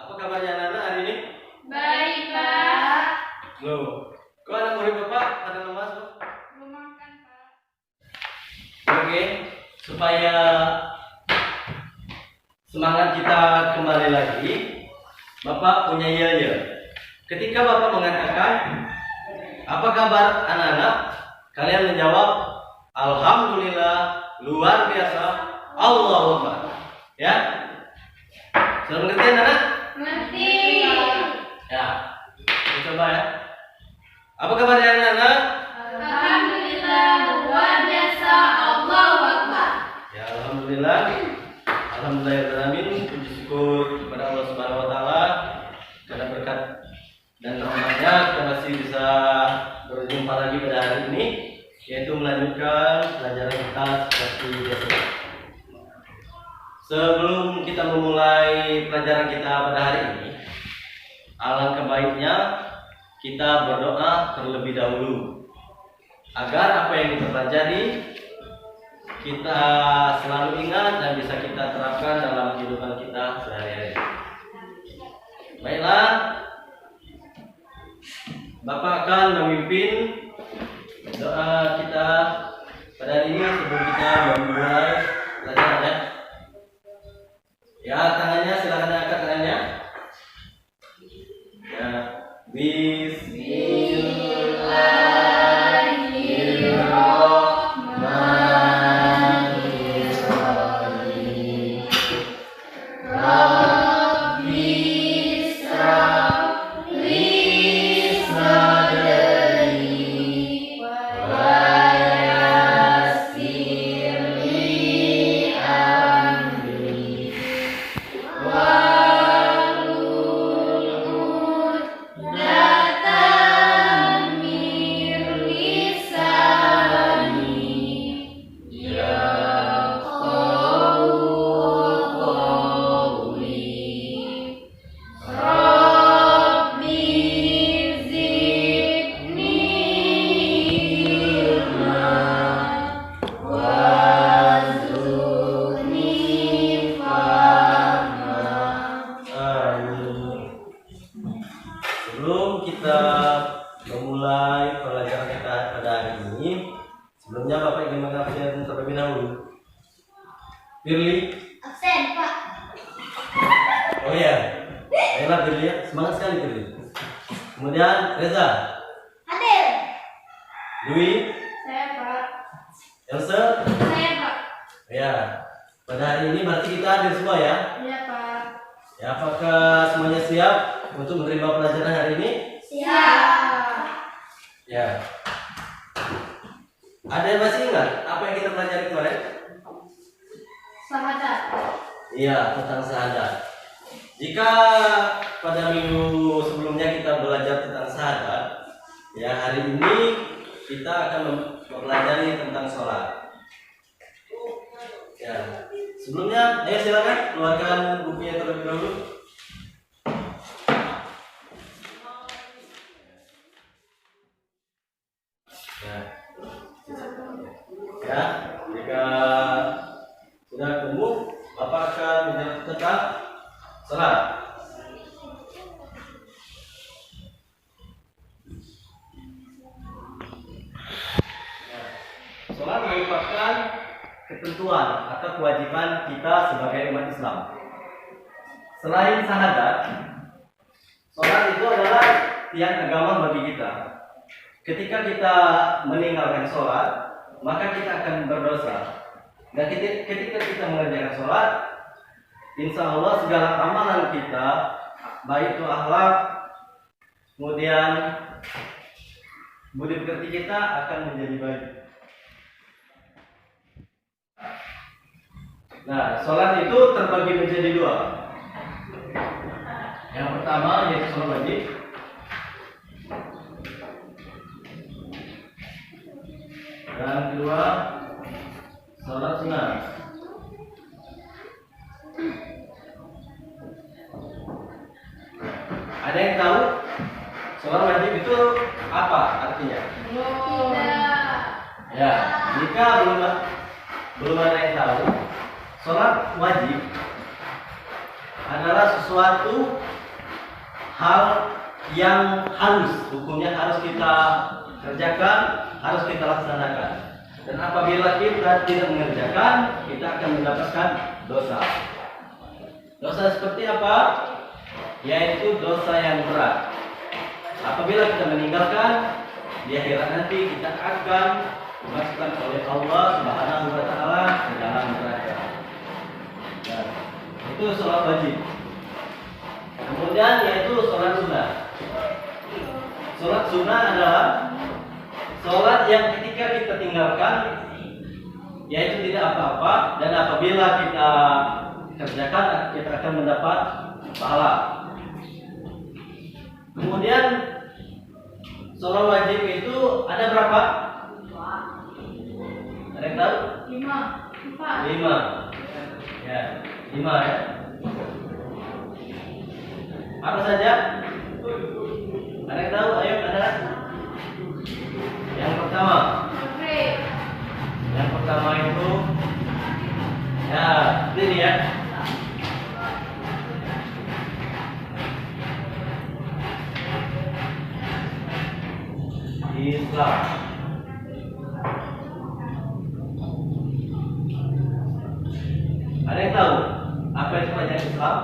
Apa kabarnya anak-anak hari ini? Baik, Pak. Loh, kok anak murid Bapak pada lemas, Pak? Belum makan, Pak. Oke, supaya semangat kita kembali lagi, Bapak punya yel-yel. Ketika Bapak mengatakan, apa kabar anak-anak? Kalian menjawab, Alhamdulillah, luar biasa, Allahu Akbar. Ya? Sudah mengerti anak-anak? Mengerti. Ya, kita coba ya. Apa kabarnya anak-anak? Alhamdulillah, luar biasa, Allahu Akbar. Ya, Alhamdulillah. Alhamdulillahirrahmanirrahim. Puji syukur kepada Allah Subhanahu wa taala karena berkat dan rahmatnya kita masih bisa berjumpa lagi pada hari ini, yaitu melanjutkan pelajaran kita seperti biasa. Sebelum kita memulai pelajaran kita pada hari ini, alangkah baiknya kita berdoa terlebih dahulu agar apa yang kita pelajari kita selalu ingat dan bisa kita terapkan dalam kehidupan kita sehari-hari. Baiklah, Bapak akan memimpin doa kita pada hari ini sebelum kita memulai pelajaran ya. Ya, tangannya silakan angkat tangannya. Ya, Bismillahirrahmanirrahim. Rabbi israh li sadri wa yassir li amri wahlul 'uqdatam min lisani yafqahu qawli. Rabbi zidni ilma warzuqni fahma. Amin. Sebelum kita memulai pelajaran kita pada hari ini, sebelumnya Bapak ingin mengabsen terlebih dahulu. Firly, Absen, Pak. oh iya, ayolah Firly ya, semangat sekali Firly. Kemudian Reza, Hadir. Dwi, Saya, Pak. Elsa, Saya, Pak. ya. Pada hari ini berarti kita hadir semua ya. Iya, Pak. Ya, apakah semuanya siap untuk menerima pelajaran hari ini? Siap. Ya. Ada yang masih ingat apa yang kita pelajari kemarin? Sahadat. Iya, tentang syahadat. Jika pada minggu sebelumnya kita belajar tentang syahadat, ya hari ini kita akan mempelajari tentang sholat. Ya. Sebelumnya, ayo silakan keluarkan bukunya terlebih dahulu. Ya. Ya, jika sudah ketemu, Bapak akan menjelaskan tentang sholat. Sholat merupakan ketentuan atau kewajiban kita sebagai umat Islam. Selain syahadat, sholat itu adalah tiang agama bagi kita. Ketika kita meninggalkan sholat, maka kita akan berdosa. Dan ketika kita mengerjakan sholat, insya Allah segala amalan kita, baik itu akhlak, kemudian budi pekerti kita akan menjadi baik. Nah, sholat itu terbagi menjadi dua. Yang pertama yaitu sholat wajib. Dan kedua, sholat sunnah. Ada yang tahu sholat wajib itu apa artinya? Tidak. Ya, jika belum ada yang tahu, sholat wajib adalah sesuatu hal yang hukumnya harus kita kerjakan, harus kita laksanakan. Dan apabila kita tidak mengerjakan, kita akan mendapatkan dosa. Dosa seperti apa? Yaitu dosa yang berat. Apabila kita meninggalkan, di akhirat nanti kita akan dimasukkan oleh Allah Subhanahu wa taala ke dalam neraka. Dan itu sholat wajib. Kemudian yaitu sholat sunnah. Sholat sunnah adalah sholat yang ketika kita tinggalkan, yaitu tidak apa-apa, dan apabila kita kerjakan, kita akan mendapat pahala. Kemudian sholat wajib itu ada berapa? Ada yang tahu? 5. 5. Ya, 5 ya. Apa saja? Ada yang tahu? Ayo, ada. Yang pertama. Yang pertama itu ya, ini ya. Islam. Ada yang tahu apa itu pelajaran Islam?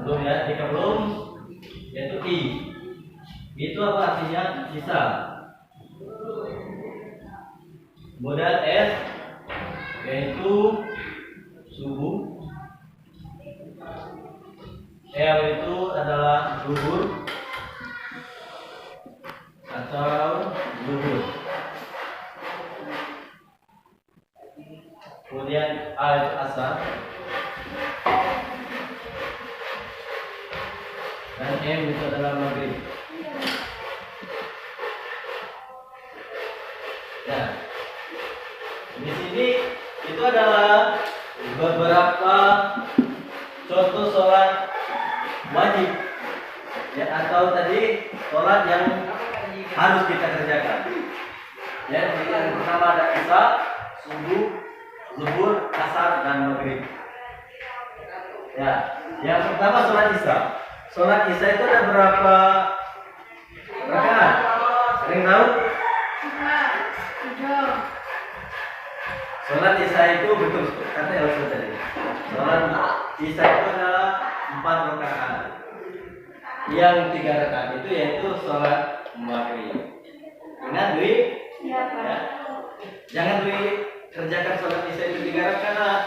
Belum ya, jika belum, yaitu I. Itu apa artinya? Sisa. Kemudian S, yaitu subuh. L itu adalah zuhur atau zuhur. Kemudian A itu asar. Dan M itu adalah maghrib. Nah, di sini itu adalah beberapa contoh sholat wajib, ya, atau tadi sholat yang harus kita kerjakan. Ya, yang pertama ada isya, subuh, zuhur, asar, dan maghrib. Ya, yang pertama sholat isya. Sholat isya itu ada berapa rakaat? Ada yang tahu? 7. Sholat isya itu betul kata yang saya tadi. Sholat isya itu adalah 4 rakaat. Yang 3 rakaat itu yaitu sholat maghrib. Ingat Dwi? Iya, Pak. Ya. Jangan Dwi kerjakan sholat isya itu 3 rakaat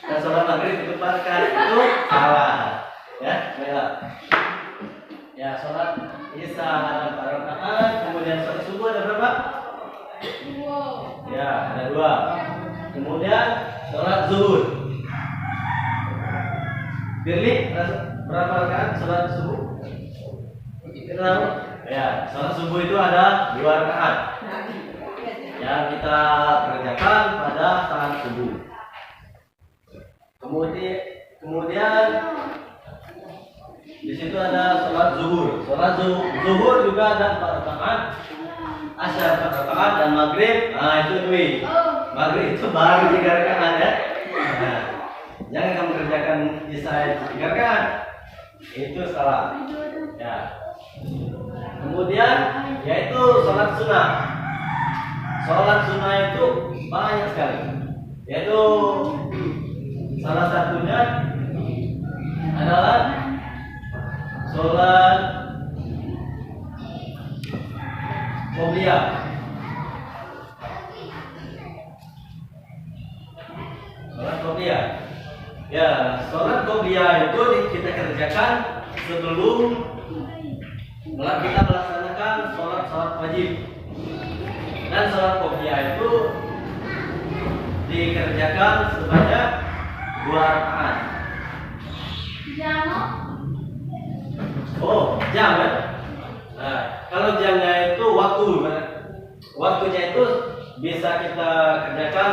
dan sholat maghrib itu 4 rakaat, itu salah. Ya, baiklah. Ya, sholat isya ada 4 rakaat, kemudian sholat subuh ada berapa? 2. Ya, ada 2. Kemudian sholat zuhur. Birli, berapa rakaat sholat subuh? Kita tahu? Ya, sholat subuh itu ada 2 rakaat yang kita kerjakan pada saat subuh. Kemudian di situ ada sholat zuhur. Sholat zuhur juga ada 4 rakaat, asyar 4 rakaat, dan maghrib. Nah, itu Dwi. Maghrib itu baru 3 rakaat ya. Nah, jangan kamu kerjakan isya 3 rakaat. Itu salah. Ya. Kemudian yaitu sholat sunnah. Sholat sunnah itu banyak sekali. Yaitu salah satunya adalah sholat qobliyah. Sholat qobliyah. Ya, sholat qobliyah itu kita kerjakan sebelum kita melaksanakan sholat wajib. Dan sholat qobliyah itu dikerjakan sebanyak 2 rakaat. Oh, jam ya? Nah, kalau jamnya itu waktunya itu bisa kita kerjakan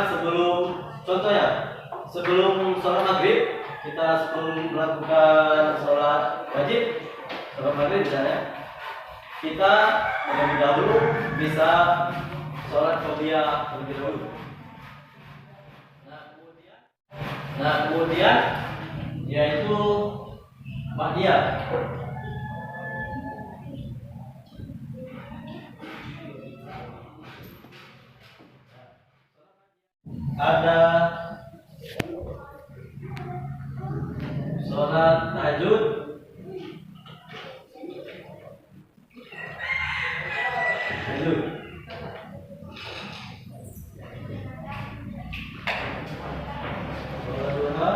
contohnya sebelum sholat maghrib, kita sebelum melakukan sholat wajib, sholat maghrib misalnya, kita terlebih dahulu bisa sholat qobliyah terlebih dahulu. Nah, kemudian Nah, kemudian yaitu ba'diyah. Ada sholat tahajud, sholat duha,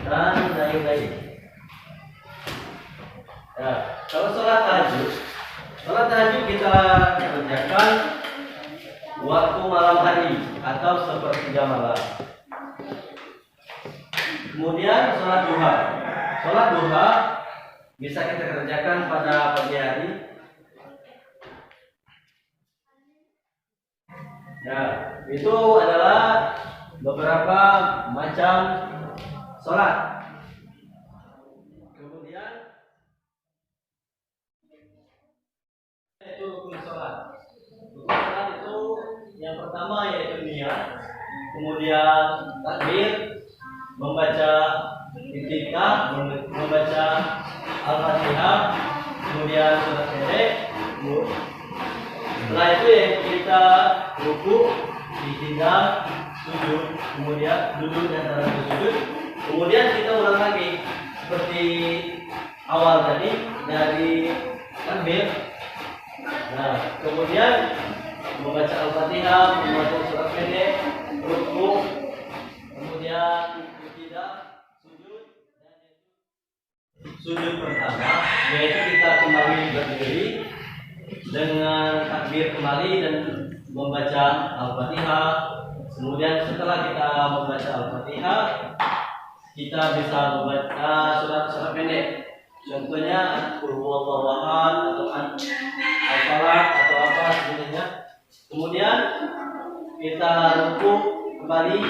dan lain-lain. Ya, kalau sholat tahajud kita kerjakan waktu malam hari atau sepertiga malam. Kemudian sholat duha bisa kita kerjakan pada pagi hari. Ya, itu adalah beberapa macam sholat. Kemudian itu rukun sholat. Rukun sholat itu yang pertama yaitu niat, kemudian takbir, membaca iftitah, membaca al-fatihah, kemudian surat pendek. Setelah itu ya kita ruku, iktidal, sujud, kemudian duduk dan antara sujud. Kemudian kita ulang lagi seperti awal tadi dari takbir. Nah, kemudian membaca al-fatihah, membaca surat pendek, ruku, kemudian iktidal, sujud pertama yaitu kita kembali berdiri dengan takbir kembali dan membaca al-fatihah. Kemudian setelah kita membaca al-fatihah, kita bisa membaca surat-surat pendek. Contohnya Qul huwallahu ahad atau al-falaq atau apa sebenarnya. Kemudian kita ruku kembali.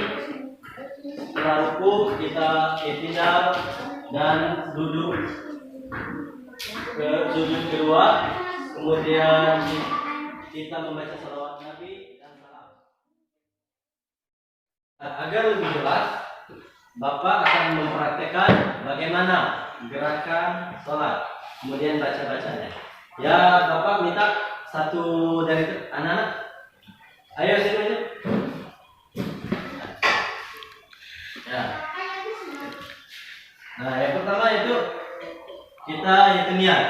Setelah ruku kita iktidal dan duduk ke sujud kedua. Kemudian kita membaca salawat Nabi dan salam. Agar lebih jelas, Bapak akan mempraktekkan bagaimana gerakan sholat, kemudian baca-bacanya. Ya, Bapak minta satu dari anak-anak. Ayo sini aja. Ya. Nah, yang pertama itu kita niat.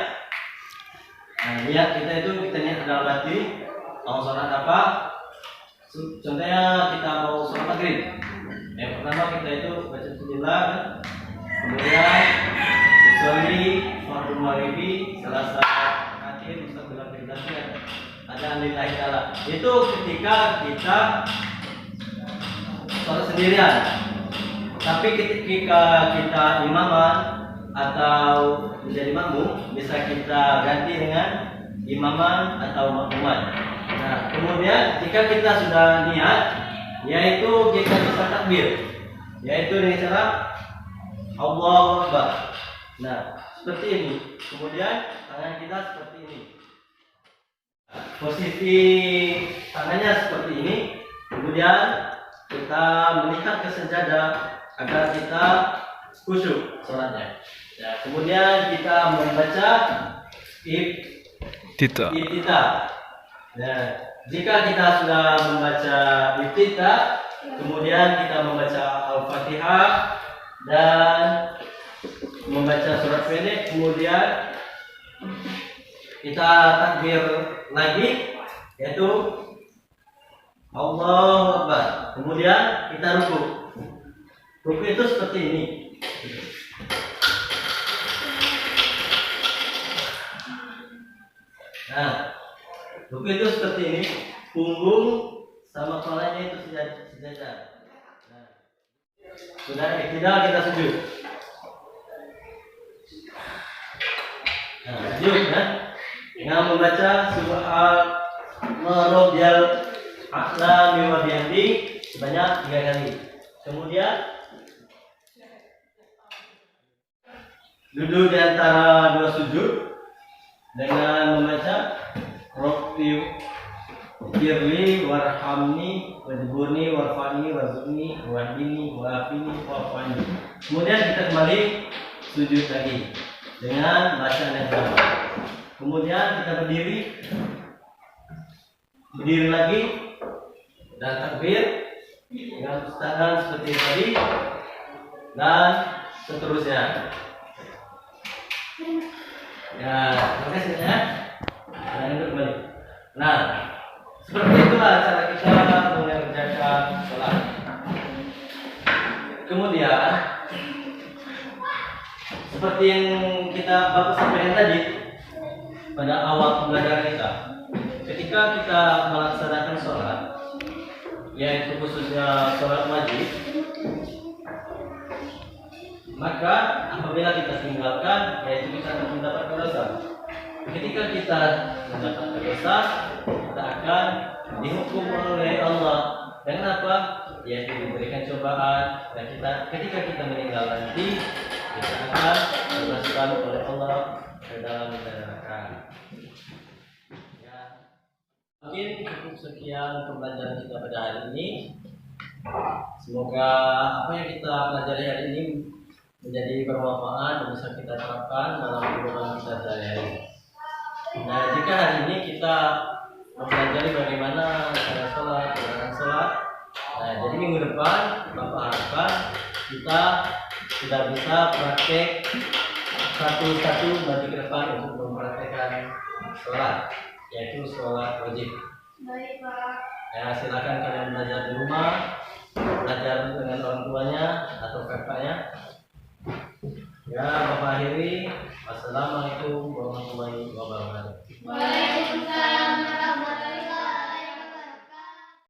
Nah, niat kita itu kita niat dalam hati mau sholat apa. Contohnya kita mau sholat maghrib. Yang pertama kita itu baca bismillah, kemudian usolli fardhu maghribi selasa akhir mustaqbilan qiblatnya ada lillahi ta'ala. Itu ketika kita sholat sendirian. Tapi ketika kita imaman atau menjadi makmum, bisa kita ganti dengan imaman atau makmuman. Nah, kemudian jika kita sudah niat, yaitu kita bisa takbir, yaitu dengan cara Allahu Akbar. Nah, seperti ini. Kemudian tangan kita seperti ini. Posisi tangannya seperti ini. Kemudian kita melihat ke sajadah agar kita khusyuk sholatnya. Ya, kemudian kita membaca iftitah. Nah, jika kita sudah membaca iftitah, kemudian kita membaca al-fatihah dan membaca surat pendek, kemudian kita takbir lagi, yaitu Allahu Akbar. Kemudian kita ruku. Ruku itu seperti ini. Nah, ruku itu seperti ini. Punggung sama kepalanya itu sejajar. Nah, sudah iktidal kita sujud. Nah, sujud kan? Dengan membaca Subhanallah Rabbiyal A'la wa bihamdi sebanyak 3 kali. Kemudian duduk di antara dua sujud dengan membaca Rabbi Firli warhamni wajburni warfani warzuqni wahdini wafini wafani. Kemudian kita kembali sujud lagi dengan bacaan yang sama. Kemudian kita berdiri lagi dan takbir dengan tangan seperti tadi dan seterusnya. Ya, terima kasih ya. Nah, itu kembali. Nah, seperti itulah cara kita mengerjakan sholat. Kemudian, seperti yang kita baru sampaikan tadi pada awal pembelajaran kita, ketika kita melaksanakan sholat, yaitu khususnya sholat wajib, maka apabila kita tinggalkan, yaitu kita akan mendapatkan dosa. Ketika kita mendapatkan dosa, kita akan dihukum oleh Allah dengan apa? Yaitu diberikan cobaan, dan ketika kita meninggal nanti, kita akan dimasukkan oleh Allah ke dalam neraka. Ya. Mungkin cukup sekian pembelajaran kita pada hari ini. Semoga apa yang kita pelajari hari ini menjadi bermanfaat dan bisa kita terapkan dalam kehidupan kita sehari-hari. Nah, jika hari ini kita mempelajari bagaimana cara sholat, gerakan sholat, nah jadi minggu depan Bapak harapkan kita sudah bisa praktek satu-satu bagi ke depan untuk mempraktekkan sholat, yaitu sholat wajib. Baik, Pak. Ya, silakan kalian belajar di rumah, belajar dengan orang tuanya atau kakaknya. Ya, Bapak akhiri. Wassalamualaikum warahmatullahi wabarakatuh. Waalaikumsalam.